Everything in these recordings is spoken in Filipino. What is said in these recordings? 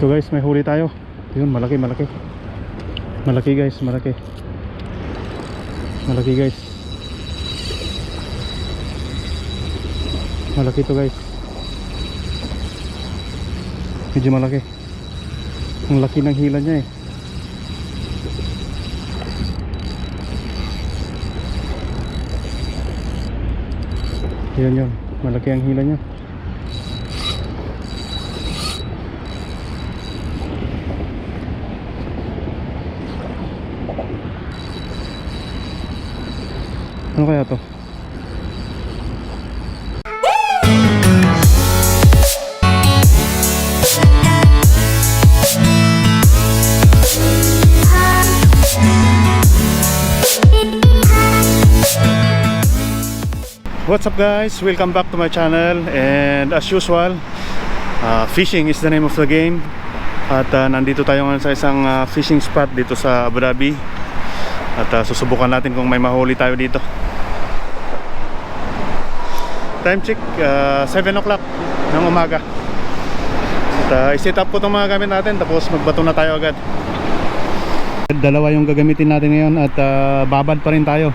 Ito guys, may huli tayo. Yun, malaki, malaki. Malaki guys, malaki. Malaki guys. Malaki to guys. Medyo malaki. Ang laki ng hila niya eh. Yan yun, malaki ang hila niya. Ano kaya to? What's up guys? Welcome back to my channel. And as usual, fishing is the name of the game. At nandito tayo ngayon sa isang fishing spot dito sa Abu Dhabi. At susubukan natin kung may mahuli tayo dito. Time check 7 o'clock ng umaga. At i-set up ko itong mga gamit natin, tapos magbato na tayo agad. Dalawa yung gagamitin natin ngayon. At babad pa rin tayo.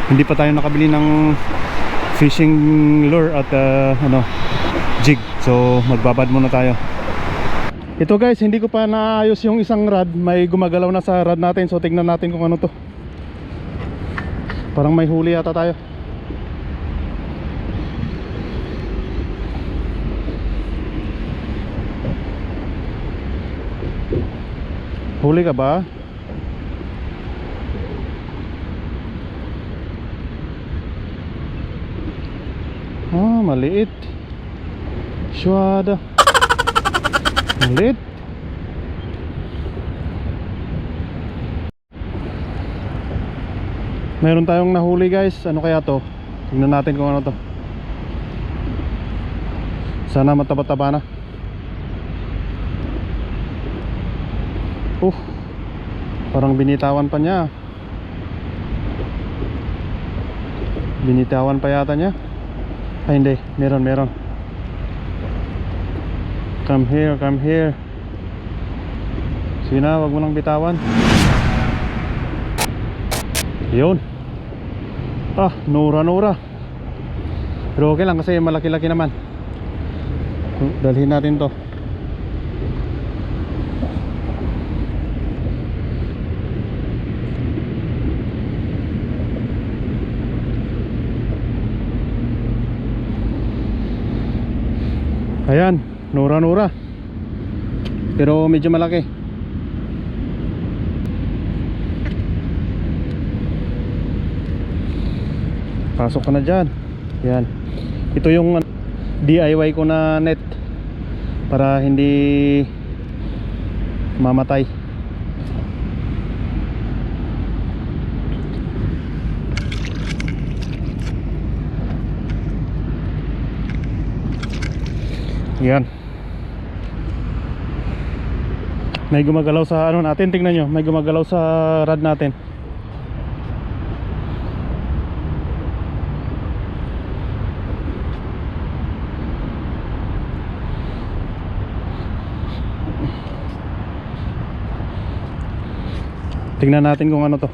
Hindi pa tayo nakabili ng fishing lure at jig. So magbabad muna tayo. Ito guys, hindi ko pa naayos yung isang rod. May gumagalaw na sa rod natin. So tingnan natin kung ano to. Parang may huli yata tayo. Huli ka ba? Ah, maliit. Syada. Maliit. Meron tayong nahuli guys. Ano kaya to? Tingnan natin kung ano to. Sana mataba-taba na. Parang binitawan pa niya. Binitawan pa yata niya. Ay hindi, meron. Come here. Sige na, wag mo nang bitawan. Yun. Nura. Pero okay lang kasi malaki-laki naman. Dalhin natin to. Ayan, nura. Pero medyo malaki. Pasok ka na dyan. Yan. Ito yung DIY ko na net para hindi mamatay. Yan. May gumagalaw sa ano natin, tingnan nyo. May gumagalaw sa rod natin. Tingnan natin kung ano to.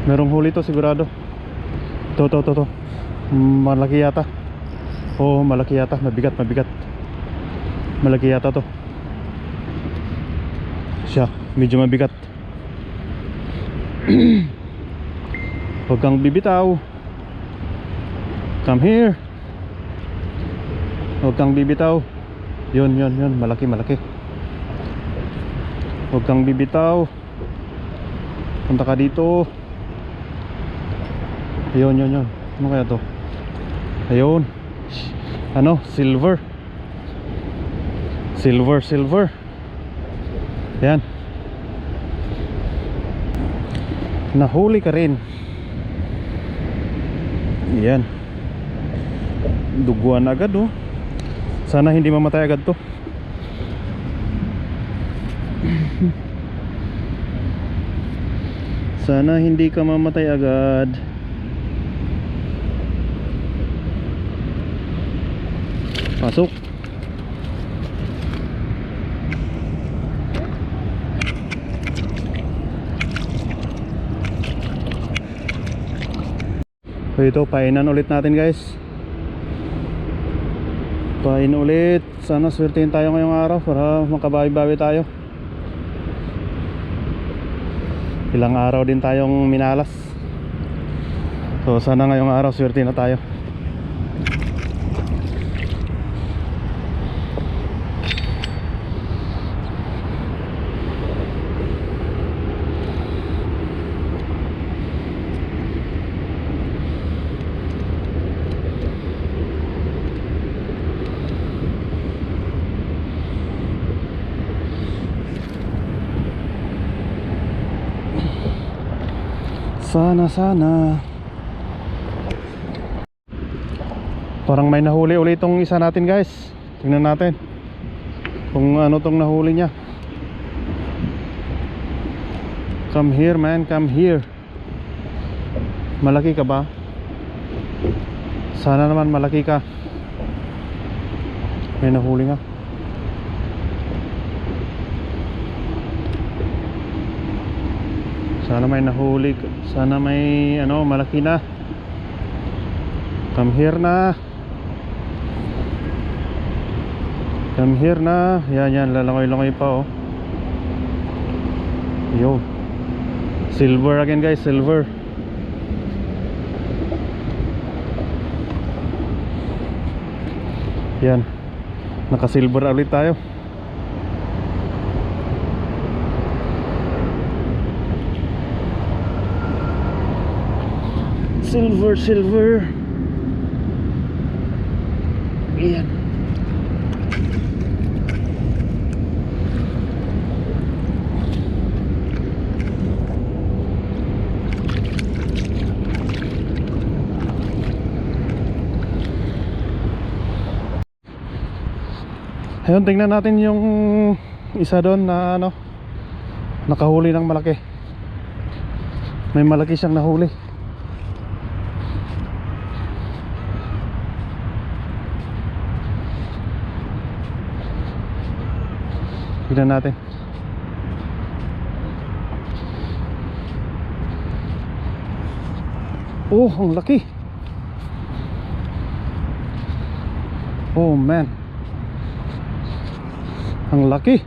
Merong huli to sigurado. To. Malaki yata. Oh, malaki yata, mabigat. Malaki yata to. Siya, medyo mabigat. Huwag kang bibitaw. Come here. Huwag kang bibitaw. Yun, malaki. Huwag kang bibitaw. Punta ka dito. Yun. Ano kaya to? Ayun. Silver. Yan. Nahuli ka rin. Yan. Duguan agad oh. Sana hindi mamatay agad to. Sana hindi ka mamatay agad. Pasok. So ito, painan ulit natin guys. Pain ulit. Sana swertein tayo ngayong araw para makabawi-bawi tayo. Ilang araw din tayong minalas. So sana ngayong araw swertein na tayo. Sana. Parang may nahuli ulit itong isa natin guys. Tingnan natin kung ano tong nahuli niya. Come here man, come here. Malaki ka ba? Sana naman malaki ka. May nahuli nga. Sana may nahuli. Sana may ano, malaki na. Come here na. Come here na. Yan, lalangoy-langoy pa oh. Yo. Silver again guys, silver. Yan. Naka-silver ulit tayo. Silver. Ayan. Ayun, tingnan natin yung isa doon na ano, nakahuli ng malaki. May malaki siyang nahuli. Tignan natin. Oh, ang laki. Oh man. Ang laki.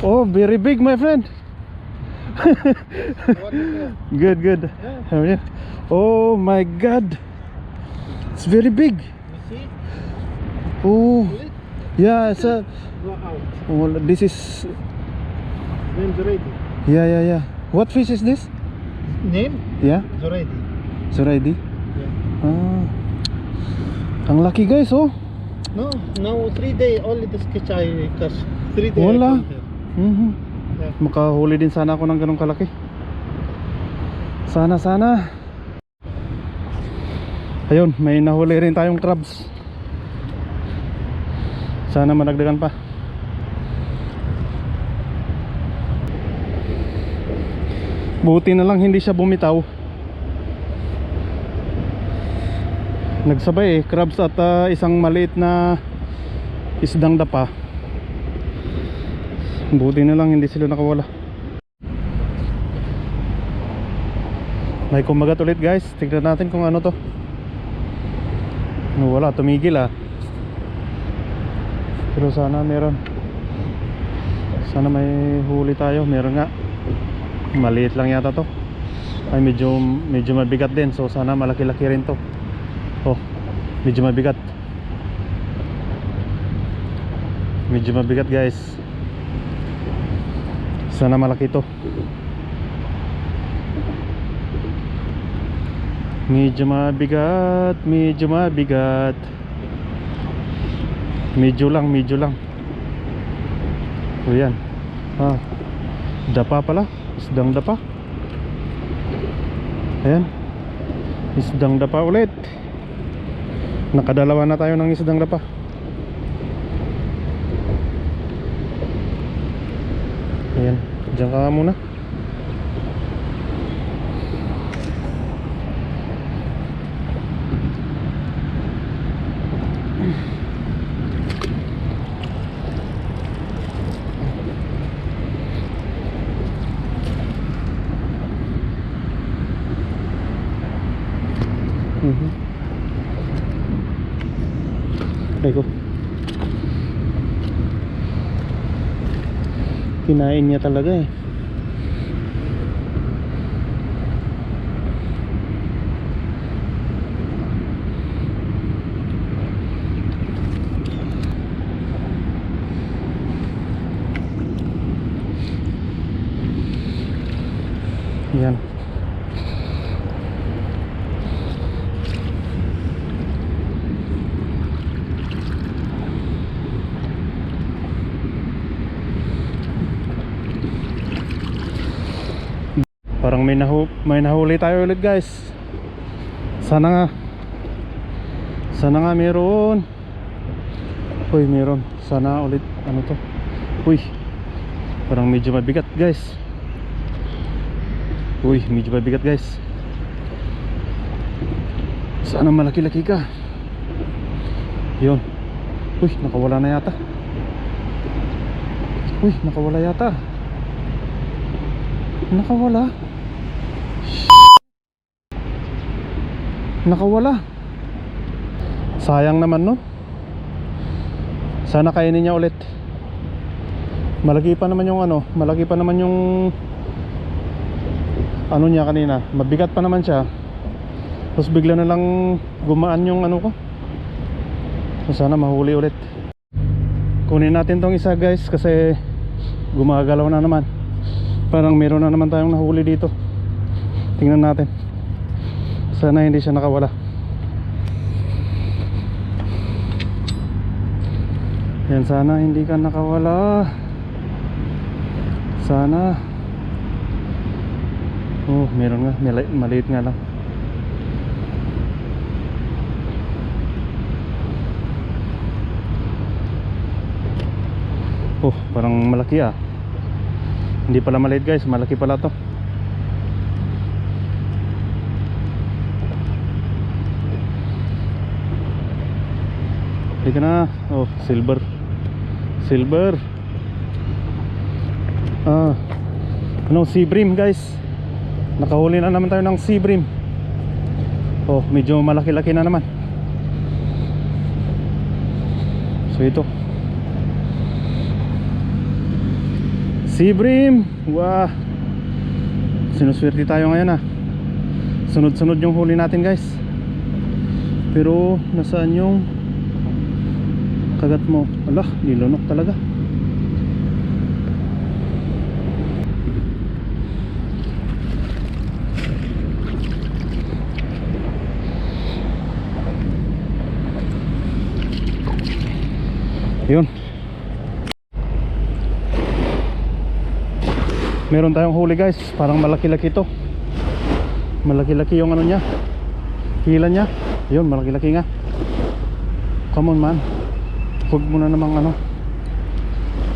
Oh, very big my friend. Good. How are you? Oh my god. It's very big. You see? Oh. Yeah, it's a Go out. oh, this is Name Zoraidi. yeah. What fish is this? Name? Yeah, Zoraidi. Zoraidi. Yeah. Ah. Ang laki guys, oh. No, now 3 days only this catch I catch. 3 days. Wala. I come here. Yeah. Makahuli din sana ako ng ganong kalaki. Sana. Ayun, may nahuli rin tayong crabs. Sana managdagan pa. Buti na lang hindi siya bumitaw. Nagsabay crabs at isang maliit na isdang dapa. Buti na lang hindi sila nakawala. May kumagat ulit guys. Tignan natin kung ano to. Wala, tumigil ah. Pero sana meron. Sana may huli tayo. Meron nga. Maliit lang yata to. Ay medyo mabigat din. So sana malaki-laki rin to. Oh, medyo mabigat. Medyo mabigat guys. Sana malaki to. Medyo mabigat. Medyo lang. O yan. Ah, dapa pala. Isdang dapa. Ayan. Isdang dapa ulit. Nakadalawa na tayo ng isdang dapa. Ayan. Diyan ka muna. Ay ko. Kinain niya talaga eh. Yan. Parang may nahuli tayo ulit guys. Sana nga meron. Uy, meron. Sana ulit ano to. Uy, parang medyo mabigat guys. Uy, medyo mabigat guys. Sana malaki-laki ka. Yun. Uy, nakawala na yata. Uy, nakawala yata. Nakawala. Nakawala. Sayang naman nun. Sana kainin niya ulit. Malaki pa naman yung ano, malaki pa naman yung ano niya kanina. Mabigat pa naman siya. Tapos bigla na lang gumaan yung ano ko. So sana mahuli ulit. Kunin natin tong isa guys kasi gumagalaw na naman. Parang meron na naman tayong nahuli dito. Tingnan natin. Sana hindi siya nakawala. Yan, sana hindi ka nakawala. Sana. Oh, meron nga. Maliit nga lang. Oh, parang malaki ah. Hindi pala maliit guys, malaki pala to. Halika na. Oh, silver. Silver. Ano, sea bream guys. Nakahuli na naman tayo ng sea bream. Oh, medyo malaki-laki na naman. So ito sea bream. Wah, sinuswerte tayo ngayon ah. Sunod-sunod yung huli natin guys. Pero nasaan yung kagat mo? Ala, nilunok talaga. Yun. Meron tayong huli guys. Parang malaki-laki to. Malaki-laki yung ano niya, hila niya. Yun, malaki-laki nga. Come on man. Huwag mo na namang ano,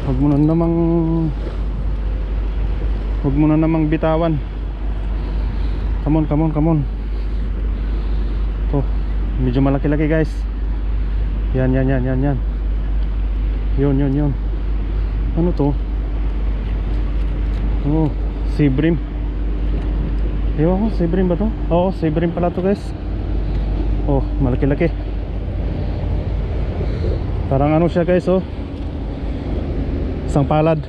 huwag mo na namang bitawan. Come on, come on, come on. Oh, medyo malaki-laki guys. Yan. Yun. Ano to? Oh, sea bream. Ewan ko, sea bream ba to? Oo, sea bream pala to guys. Oh, malaki-laki. Parang ano siya guys, oh, isang palad.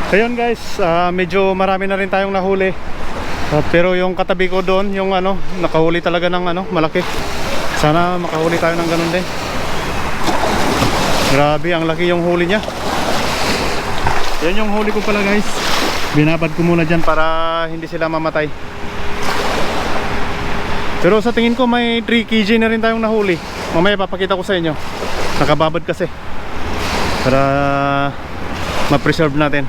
Ayun guys, medyo marami na rin tayong nahuli. Pero yung katabi ko doon, yung ano, nakahuli talaga ng ano, malaki. Sana makahuli tayo ng ganun din. Grabe, ang laki yung huli niya. Yan yung huli ko pala guys. Binabad ko muna dyan para hindi sila mamatay. Pero sa tingin ko may 3 kg na rin tayong nahuli. Mamaya papakita ko sa inyo. Nakababad kasi. Para ma-preserve natin.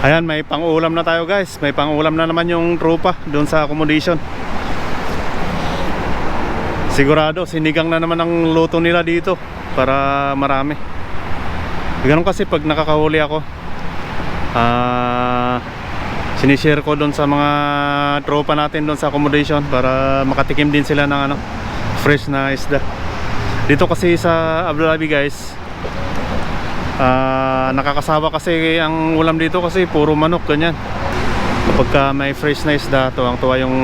Ayan, may pang-ulam na tayo guys. May pang-ulam na naman yung tropa doon sa accommodation. Sigurado sinigang na naman ang luto nila dito para marami. Ganun kasi pag nakakahuli ako, sinishare ko doon sa mga tropa natin doon sa accommodation para makatikim din sila ng ano, fresh na isda. Dito kasi sa Abu Dhabi guys, nakakasawa kasi ang ulam dito kasi puro manok ganyan. Kapag may fresh na isda, tuwang-tuwa yung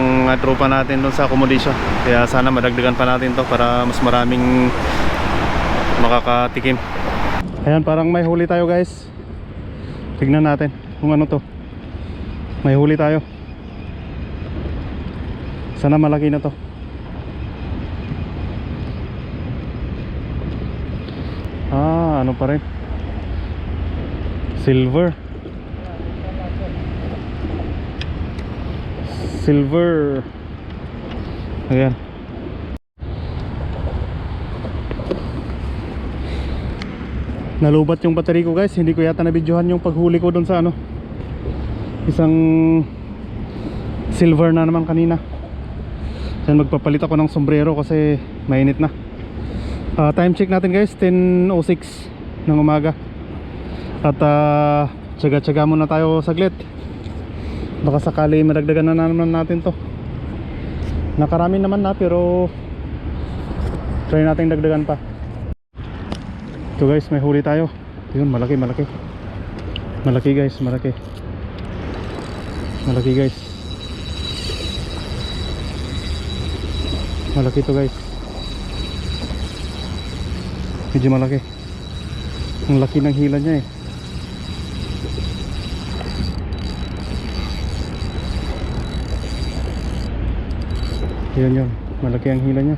tropa natin doon sa accommodation. Kaya sana madagdagan pa natin to para mas maraming makakatikim. Ayan, parang may huli tayo guys. Tignan natin kung ano to. May huli tayo. Sana malaki na to. Ano pa rin? Silver. Silver. Ayan. Nalubat yung battery ko guys. Hindi ko yata nabidyohan yung paghuli ko doon sa ano, isang silver na naman kanina. Diyan magpapalit ako ng sombrero kasi mainit na. Time check natin guys, 10:06 ng umaga. At tsaga-tsaga muna tayo saglit. Baka sakali madagdagan na naman natin to. Nakarami naman na pero try natin dagdagan pa. Ito guys, may huli tayo. Yun, malaki. Malaki guys, malaki. Malaki guys. Malaki to guys. Medyo malaki. Ang laki ng hila niya eh. Yun, malaki ang hila niya.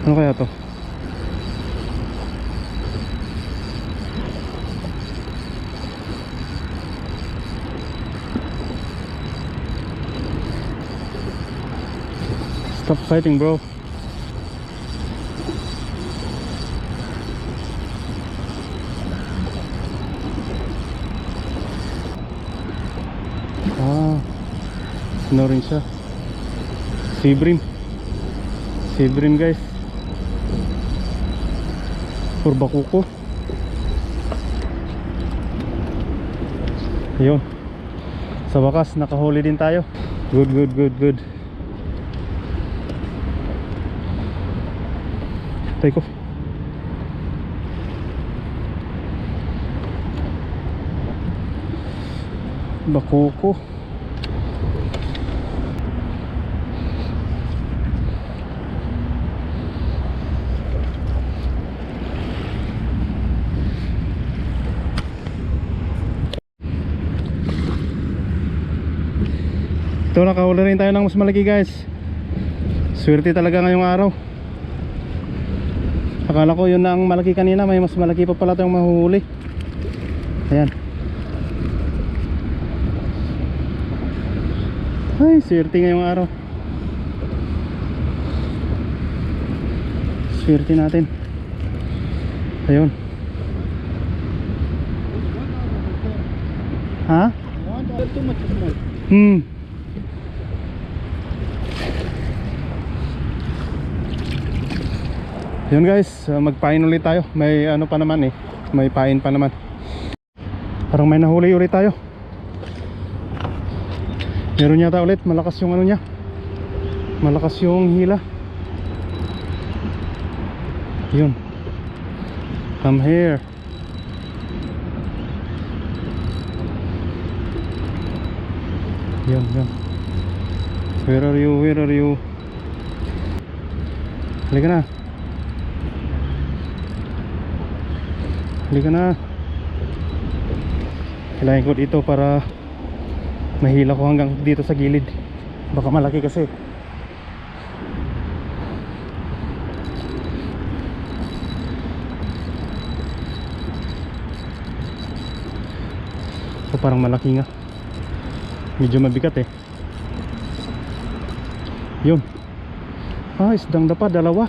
Ano kaya to? Stop fighting, bro. Ano rin siya? Sibrim. Sibrim guys. Purbakuko. Ayun. Sa wakas nakahuli din tayo. Good. Take off. Bakuko. Ito, nakahuli rin tayo ng mas malaki guys. Swerte talaga ngayong araw. Akala ko yun na ang malaki kanina, may mas malaki pa pala tayong mahuhuli. Ayan. Ay, swerte ngayong araw. Swerte natin. Ayun. Ha? Yun guys, magpain ulit tayo. May ano pa naman eh, may pain pa naman. Parang may nahuli ulit tayo. Meron yata ulit, malakas yung ano niya. Malakas yung hila. Yun. Come here. Yun. Where are you? Halika na. Kailangan ko dito para mahila ko hanggang dito sa gilid. Baka malaki kasi. So parang malaki nga. Medyo mabigat eh. Yun. Isdang dapa, dalawa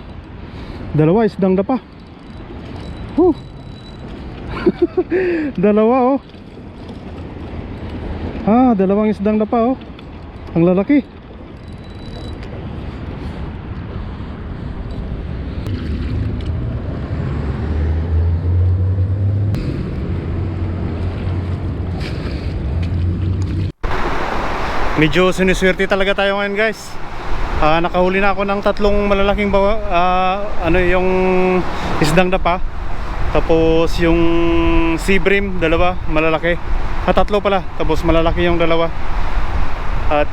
isdang dapa. Dalawa oh. Dalawang isdang na pa oh. Ang lalaki. Medyo siniswerte talaga tayo ngayon guys. Nakahuli na ako ng tatlong malalaking yung isdang dapa. Tapos yung sea bream, dalawa malalaki. Tatlo pala, tapos malalaki yung dalawa. At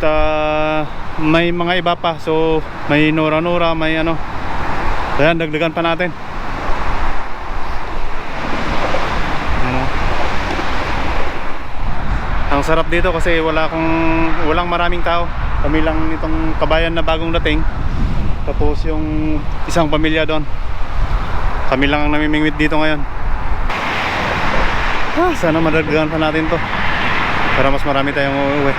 may mga iba pa. So may nora-nora, may ano. Ayan, dagdagan pa natin. Ang sarap dito kasi walang maraming tao. Kami lang itong kabayan na bagong dating. Tapos yung isang pamilya doon. Kami lang ang namimingwit dito ngayon. Sana madagdagan pa natin to para mas marami tayong uuwi.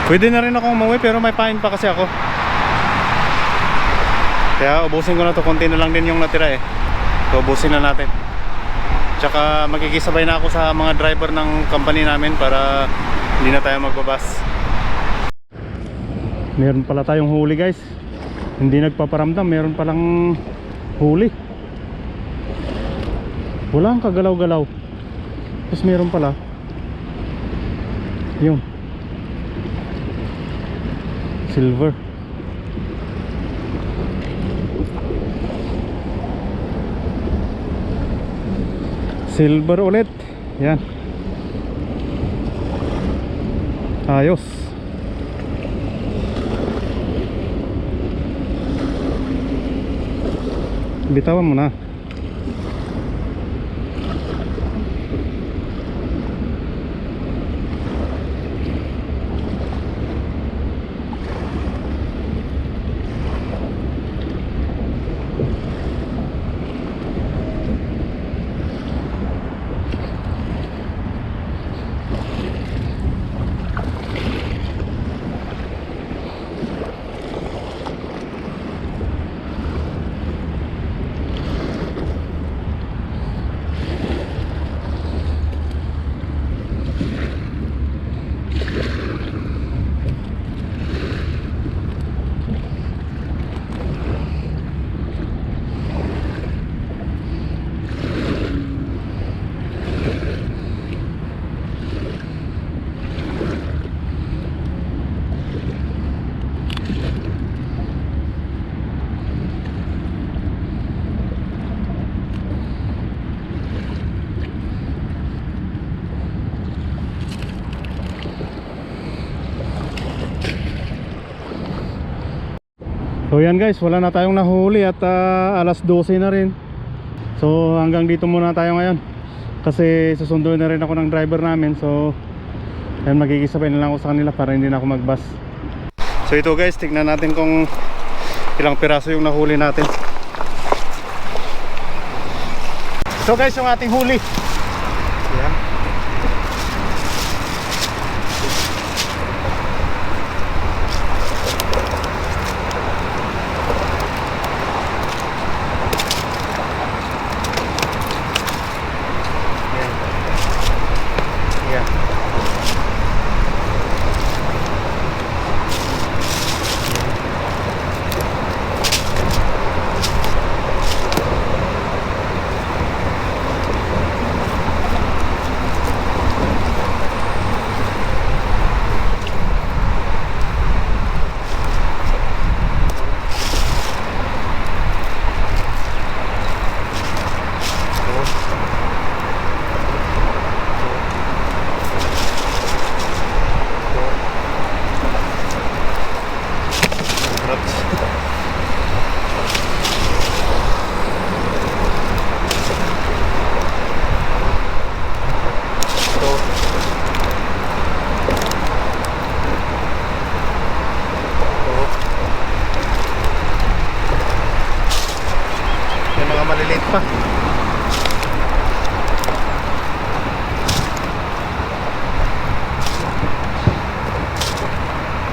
Pwede na rin ako umuwi pero may pain pa kasi ako. Kaya ubusin ko na to. Konti na lang din yung natira eh. So ubusin na natin. Tsaka makikisabay na ako sa mga driver ng company namin para hindi na tayo magbabas. Meron pala tayong huli guys. Hindi nagpaparamdam, meron palang huli. Walang kagalaw-galaw. Tapos meron pala. Yun. Silver. Silver ulit. Yan. Ayos. Bitawan mo na. So yan guys, wala na tayong nahuli at alas 12 na rin. So hanggang dito muna tayo ngayon. Kasi susunduin na rin ako ng driver namin. So yan, magkikisabay na lang ako sa kanila para hindi na ako mag-bus. So ito guys, tignan natin kung ilang piraso yung nahuli natin. Ito guys yung ating huli. Yan. maliliit pa.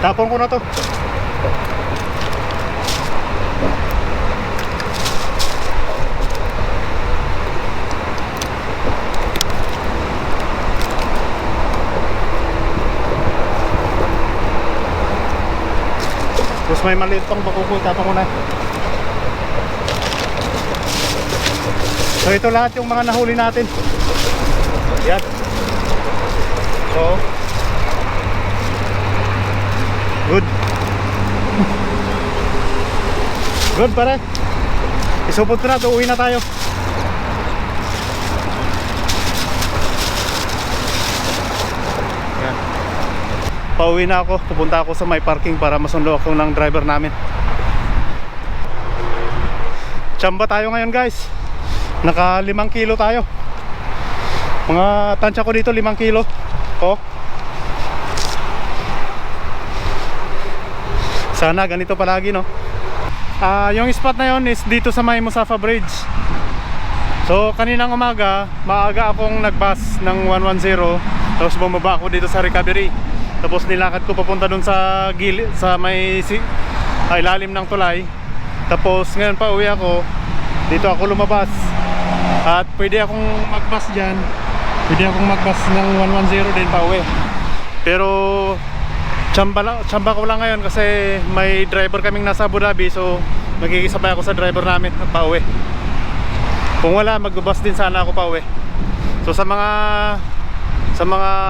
Tapon ko na to. Tapos may maliit pang bakuko, itapon ko na. So ito lahat yung mga nahuli natin. Yan. So good. Good pare. Isupot ko na, uwi na tayo. Yan. Pauwi na ako, pupunta ako sa may parking para masundo ako ng driver namin. Tsamba tayo ngayon guys. Naka 5 kilo tayo. Mga tansya ko dito 5 kilo. Oh. Sana ganito palagi no. Yung spot na yon is dito sa may Musafa Bridge. So kaninang umaga, maaga akong nagbus ng 110. Tapos bumaba ako dito sa recovery. Tapos nilakad ko papunta dun sa gilid, sa may ilalim ng tulay. Tapos ngayon pa uwi ako. Dito ako lumabas. At pwede akong magbus dyan. Pwede akong magbus ng 110 din pa uwi. Pero tsamba ko lang ngayon kasi may driver kaming nasa Abu Dhabi. So magkikisabay ako sa driver namin at pa uwi. Kung wala, magbubus din sana ako pa uwi. So sa mga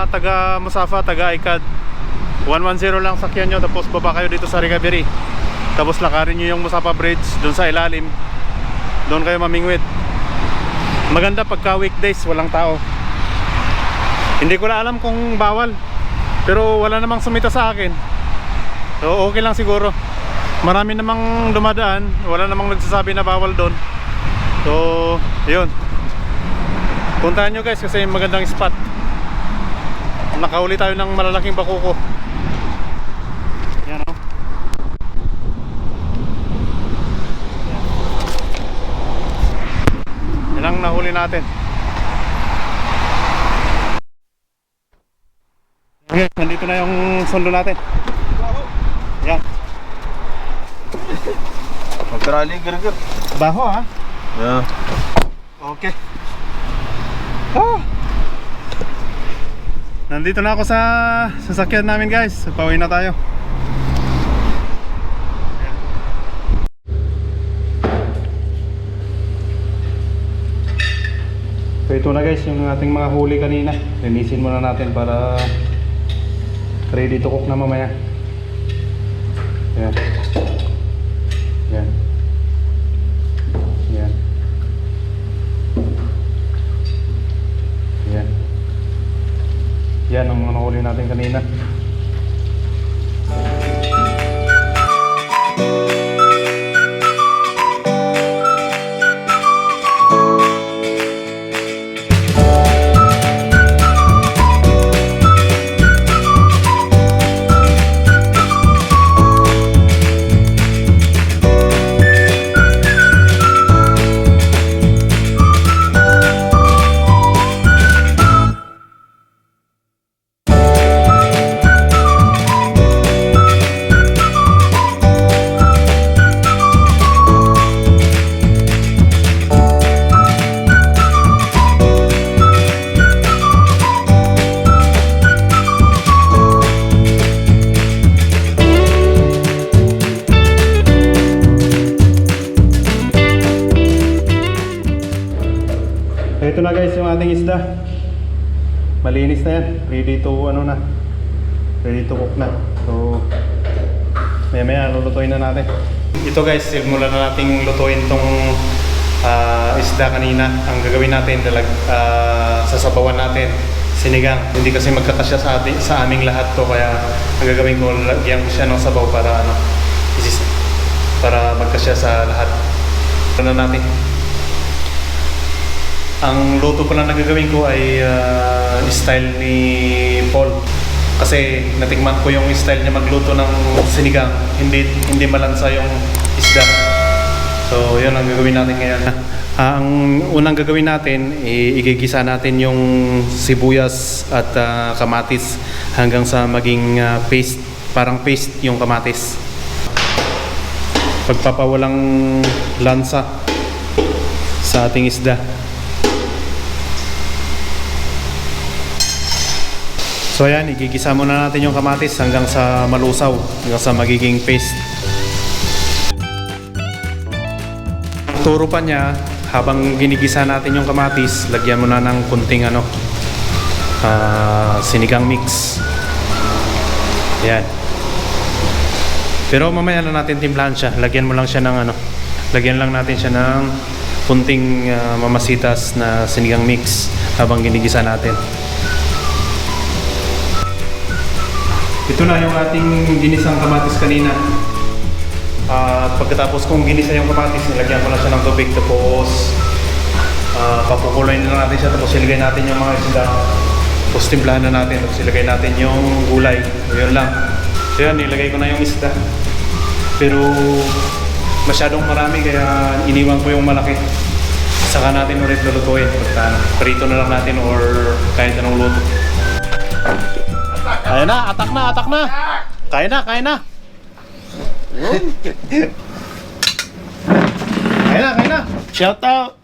taga Musafa, taga ICAD, 110 lang sakyan nyo. Tapos baba kayo dito sa recovery. Tapos lakarin nyo yung Musafa Bridge dun sa ilalim. Doon kayo mamingwid. Maganda pagka weekdays, walang tao. Hindi ko na alam kung bawal, pero wala namang sumita sa akin. So okay lang siguro. Marami namang dumadaan, wala namang nagsasabi na bawal doon. So yun, puntahan nyo guys kasi magandang spot. Nakahuli tayo ng malalaking bakuko. Yan o. Yan ang nahuli natin. Okay, nandito na yung sundo natin. Yan. Magkarali, gar-gar. Baho ha? Yeah. Okay. Nandito na ako sa sasakyan namin guys. Pauwi na tayo. So ito na guys yung ating mga huli kanina. Linisin muna natin para ready to cook na mamaya. Yan. Yan. Yan. Yan. Yan ang mga nahuli natin kanina. Ito na guys yung ating isda. Malinis na yan. Ready to ano na. Ready to cook na. So maya maya lulutuin na natin. Ito guys, simulan na nating lutuin tong isda kanina. Ang gagawin natin sasabawan natin sinigang. Hindi kasi magkakasya sa aming lahat to, kaya ang gagawin ko, lagyan ko siya ng sabaw para para magkasya sa lahat. Ito na natin. Ang luto pala na gagawin ko ay style ni Paul. Kasi natikman ko yung style niya magluto ng sinigang. Hindi malansa yung isda. So yun ang gagawin natin ngayon. Ang unang gagawin natin, igigisa natin yung sibuyas at kamatis hanggang sa maging paste. Parang paste yung kamatis. Pagpapawalang lansa sa ating isda. So ayan, igigisa muna natin yung kamatis hanggang sa malusaw, hanggang sa magiging paste. turo pa niya, habang ginigisa natin yung kamatis, lagyan mo na ng kunting sinigang mix. Yan. Pero mamaya na natin timplahan siya. Lagyan mo lang siya ng lagyan lang natin siya ng kunting mamasitas na sinigang mix habang ginigisa natin. Ito na yung ating ginisang kamatis kanina. At pagkatapos kong ginisa yung kamatis, nilagyan ko na siya ng tubig. Tapos papukuluin na natin siya. Tapos ilagay natin yung mga isda. Tapos timplahan na natin. Tapos ilagay natin yung gulay. Yun lang. So yan, nilagay ko na yung isda. Pero masyadong marami kaya iniwan ko yung malaki. Saka natin ulit lulutuin. Prito na lang natin or kahit anong luto. Kaya na, atak na, atak na. Kaya na, kaya na. Kaya na, kaya na. Shout out.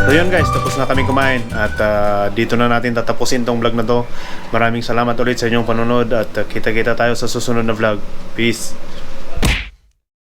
So yun guys, tapos na kami kumain at dito na natin tatapusin tong vlog na to. Maraming salamat ulit sa inyong panonood at kita-kita tayo sa susunod na vlog. Peace!